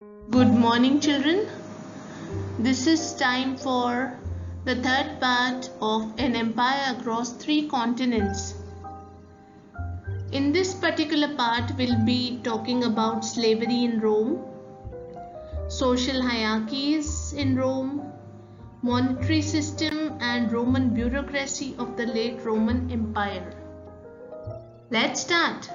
Good morning, children. This is time for the third part of An Empire Across Three Continents. In this particular part, we'll be talking about slavery in Rome, social hierarchies in Rome, monetary system, and Roman bureaucracy of the late Roman Empire. Let's start.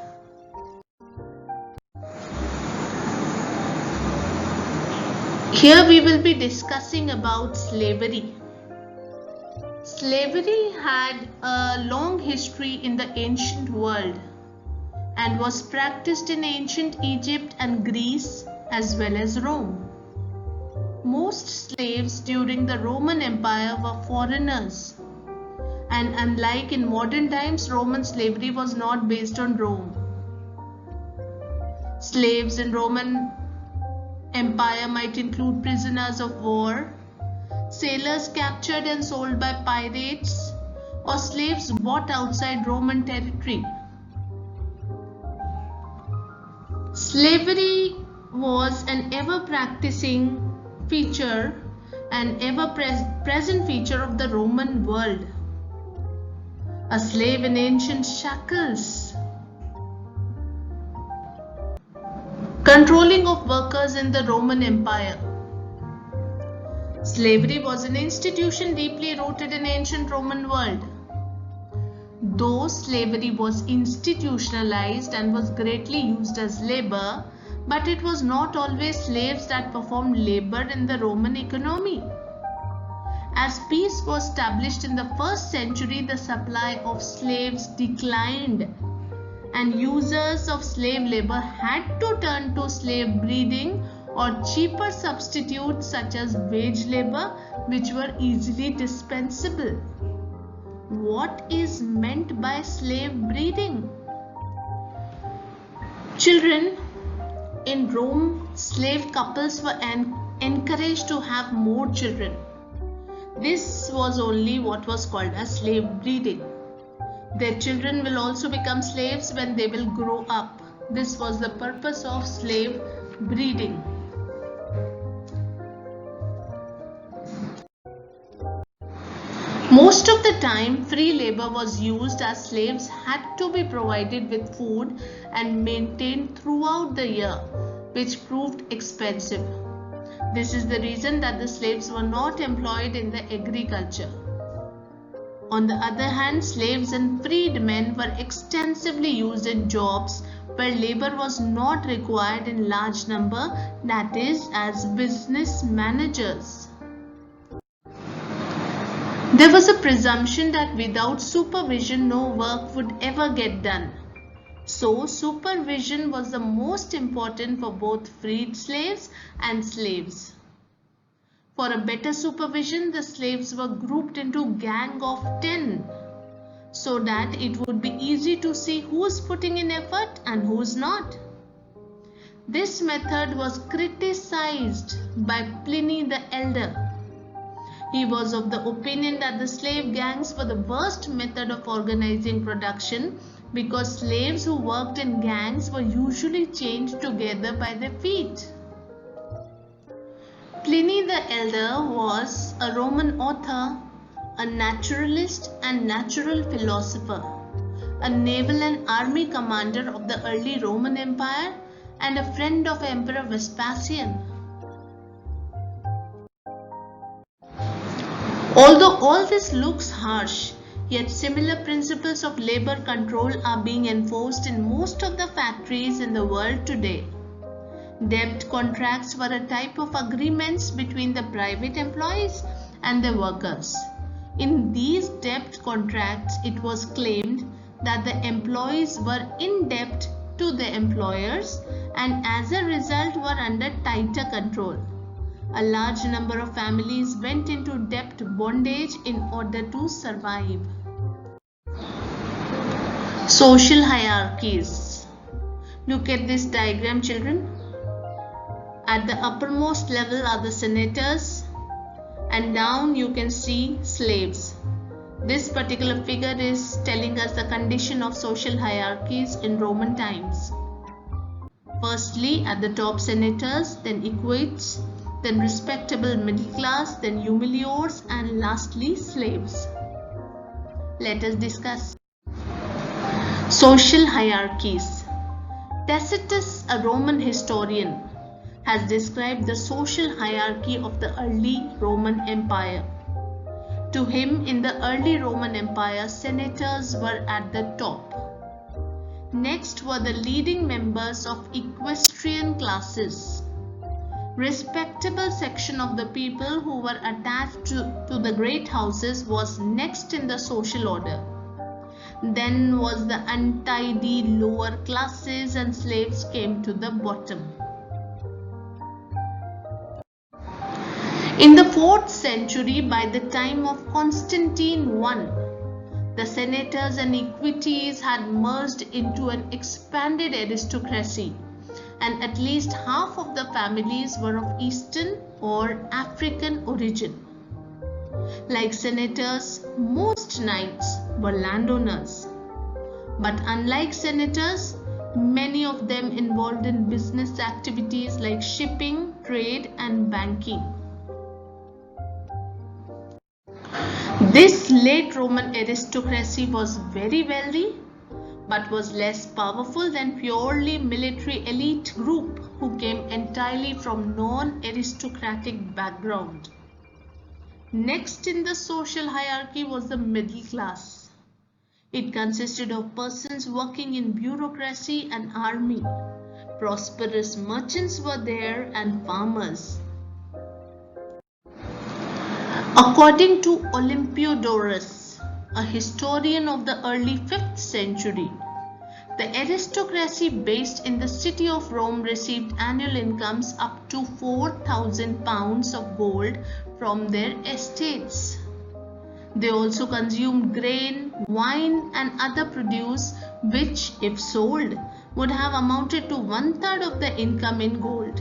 Here we will be discussing about slavery. Slavery had a long history in the ancient world and was practiced in ancient Egypt and Greece as well as Rome. Most slaves during the Roman Empire were foreigners, and unlike in modern times, Roman slavery was not based on Rome. Slaves in Roman Empire might include prisoners of war, sailors captured and sold by pirates, or slaves bought outside Roman territory. Slavery was an ever-practicing feature and ever-present feature of the Roman world. A slave in ancient shackles, controlling of workers in the Roman Empire. Slavery was an institution deeply rooted in ancient Roman world. Though slavery was institutionalized and was greatly used as labor, but it was not always slaves that performed labor in the Roman economy. As peace was established in the 1st century, the supply of slaves declined, and users of slave labor had to turn to slave breeding or cheaper substitutes such as wage labor, which were easily dispensable. What is meant by slave breeding? Children, in Rome, slave couples were encouraged to have more children. This was only what was called as slave breeding. Their children will also become slaves when they will grow up. This was the purpose of slave breeding. Most of the time, free labor was used as slaves had to be provided with food and maintained throughout the year, which proved expensive. This is the reason that the slaves were not employed in the agriculture. On the other hand, slaves and freedmen were extensively used in jobs where labor was not required in large number, that is, as business managers. There was a presumption that without supervision, no work would ever get done. So, supervision was the most important for both freed slaves and slaves. For a better supervision, the slaves were grouped into gang of 10 so that it would be easy to see who's putting in effort and who's not. This method was criticized by Pliny the Elder. He was of the opinion that the slave gangs were the worst method of organizing production because slaves who worked in gangs were usually chained together by their feet. Pliny the Elder was a Roman author, a naturalist and natural philosopher, a naval and army commander of the early Roman Empire, and a friend of Emperor Vespasian. Although all this looks harsh, yet similar principles of labor control are being enforced in most of the factories in the world today. Debt contracts were a type of agreements between the private employees and their workers. In these debt contracts, it was claimed that the employees were in debt to the employers and as a result were under tighter control. A large number of families went into debt bondage in order to survive. Social hierarchies. Look at this diagram, children. At the uppermost level are the senators, and down you can see slaves. This particular figure is telling us the condition of social hierarchies in Roman times. Firstly, at the top senators, then equites, then respectable middle class, then humiliores, and lastly slaves. Let us discuss social hierarchies. Tacitus, a Roman historian, has described the social hierarchy of the early Roman Empire. To him, in the early Roman Empire, senators were at the top. Next were the leading members of equestrian classes. Respectable section of the people who were attached to the great houses was next in the social order. Then was the untidy lower classes, and slaves came to the bottom. In the 4th century, by the time of Constantine I, the senators and equites had merged into an expanded aristocracy, and at least half of the families were of Eastern or African origin. Like senators, most knights were landowners. But unlike senators, many of them involved in business activities like shipping, trade, and banking. This late Roman aristocracy was very wealthy, but was less powerful than purely military elite group who came entirely from non-aristocratic background. Next in the social hierarchy was the middle class. It consisted of persons working in bureaucracy and army. Prosperous merchants were there and farmers. According to Olympiodorus, a historian of the early 5th century, the aristocracy based in the city of Rome received annual incomes up to 4,000 pounds of gold from their estates. They also consumed grain, wine, and other produce which, if sold, would have amounted to 1/3 of the income in gold.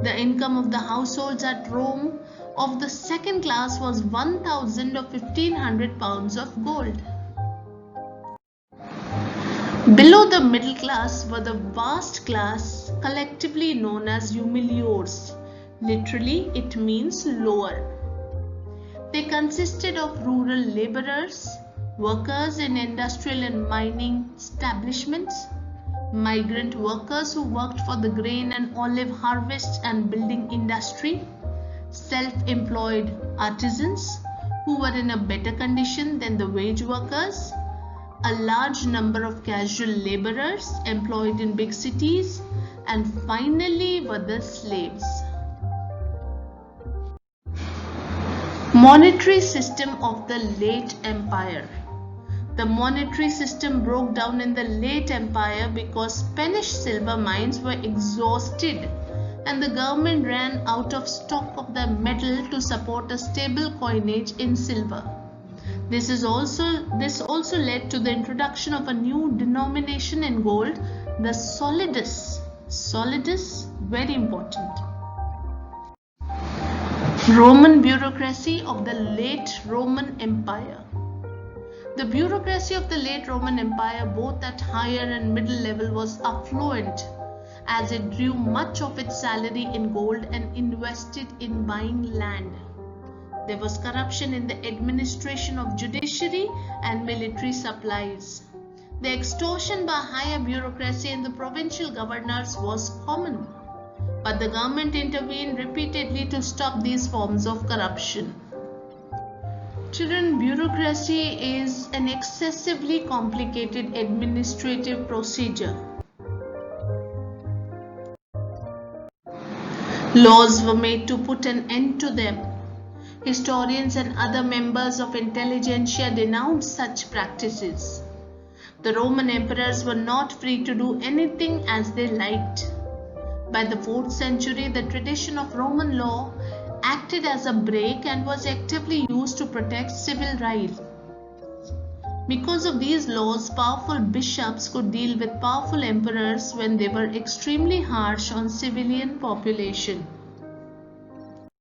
The income of the households at Rome of the second class was 1,000 or 1,500 pounds of gold. Below the middle class were the vast class collectively known as humiliores. Literally, it means lower. They consisted of rural laborers, workers in industrial and mining establishments, migrant workers who worked for the grain and olive harvest and building industry, self-employed artisans who were in a better condition than the wage workers, a large number of casual laborers employed in big cities, and finally were the slaves. Monetary system of the late empire. The monetary system broke down in the late empire because Spanish silver mines were exhausted and the government ran out of stock of the metal to support a stable coinage in silver. This also led to the introduction of a new denomination in gold, the solidus. Solidus, very important. Roman bureaucracy of the late Roman Empire. The bureaucracy of the late Roman Empire, both at higher and middle level, was affluent as it drew much of its salary in gold and invested in buying land. There was corruption in the administration of judiciary and military supplies. The extortion by higher bureaucracy and the provincial governors was common, but the government intervened repeatedly to stop these forms of corruption. Children, bureaucracy is an excessively complicated administrative procedure. Laws were made to put an end to them. Historians and other members of intelligentsia denounced such practices. The Roman emperors were not free to do anything as they liked. By the 4th century, the tradition of Roman law acted as a brake and was actively used to protect civil rights. Because of these laws, powerful bishops could deal with powerful emperors when they were extremely harsh on civilian population.